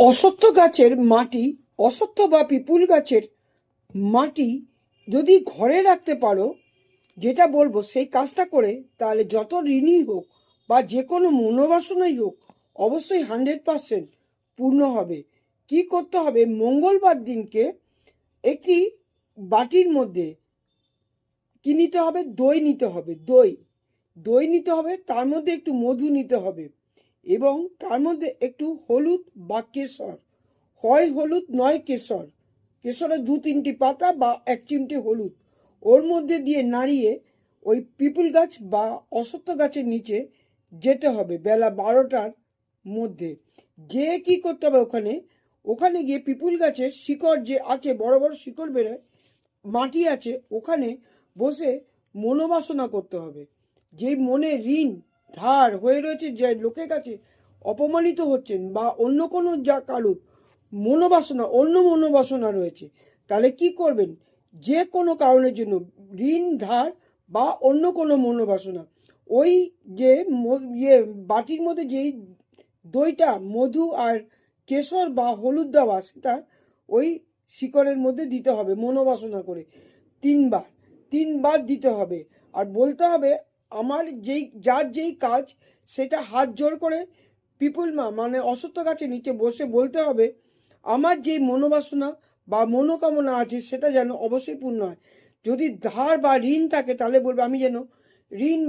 অশ্বত্থ গাছের মাটি, অশ্বত্থ বা পিপুল গাছের মাটি যদি ঘরে রাখতে পারো, যেটা বলবো সেই কাজটা করে, তাহলে যত ঋণই হোক বা যে কোনো মনোবাসনাই হোক, অবশ্যই 100% পূর্ণ হবে। কি করতে হবে? মঙ্গলবার দিনকে একটি বাটির মধ্যে কি নিতে হবে? দই নিতে হবে। দই নিতে হবে, তার মধ্যে একটু মধু নিতে হবে এবং তার মধ্যে একটু হলুদ বা কেশর, হয় হলুদ নয় কেশর, কেশরের 2-3টি পাতা বা 1 চিমটে হলুদ ওর মধ্যে দিয়ে নাড়িয়ে ওই পিপুল গাছ বা অশ্বত্থ গাছের নিচে যেতে হবে বেলা 12টার মধ্যে। যে কি করতে হবে? ওখানে গিয়ে পিপুল গাছের শিকড় যে আছে, বড় বড় শিকড় বেরোয়, মাটি আছে, ওখানে বসে মনোবাসনা করতে হবে। যে মনে ঋণ ধার হয়ে রয়েছে, যে লোকের কাছে অপমানিত হচ্ছেন বা অন্য কোনো যা কারুর অন্য মনোবাসনা রয়েছে, তাহলে কি করবেন? যে কোনো কারণের জন্য ঋণ ধার বা অন্য কোনো মনোবাসনা, ওই যে বাটির মধ্যে যেই দইটা, মধু আর কেশর বা হলুদ দেওয়া, সেটা ওই শিকড়ের মধ্যে দিতে হবে মনোবাসনা করে 3বার দিতে হবে। আর বলতে হবে, আমার যার যেই কাজ, সেটা হাত জোড় করে পিপুল মানে অশ্বত্থ গাছের নিচে বসে বলতে হবে, আমার যে মনোবাসনা বা মনোকামনা আছে সেটা যেন অবশ্যই পূর্ণ হয়। যদি ধার বা ঋণ থাকে, তাহলে বলবে আমি যেন ঋণ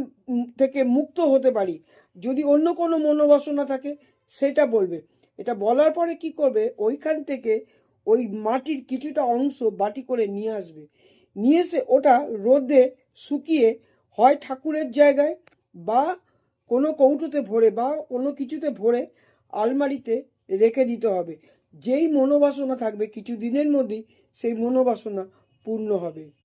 থেকে মুক্ত হতে পারি। যদি অন্য কোনো মনোবাসনা থাকে, সেটা বলবে। এটা বলার পরে কি করবে? ওইখান থেকে ওই মাটির কিছুটা অংশ বাটি করে নিয়ে আসবে। নিয়ে এসে ওটা রোদে শুকিয়ে, হয় ঠাকুরের জায়গায় বা কোনো কৌটোতে ভরে বা কোনো কিছুতে ভরে আলমারিতে রেখে দিতে হবে। যেই মনোবাসনা থাকবে, কিছু দিনের মধ্যেই সেই মনোবাসনা পূর্ণ হবে।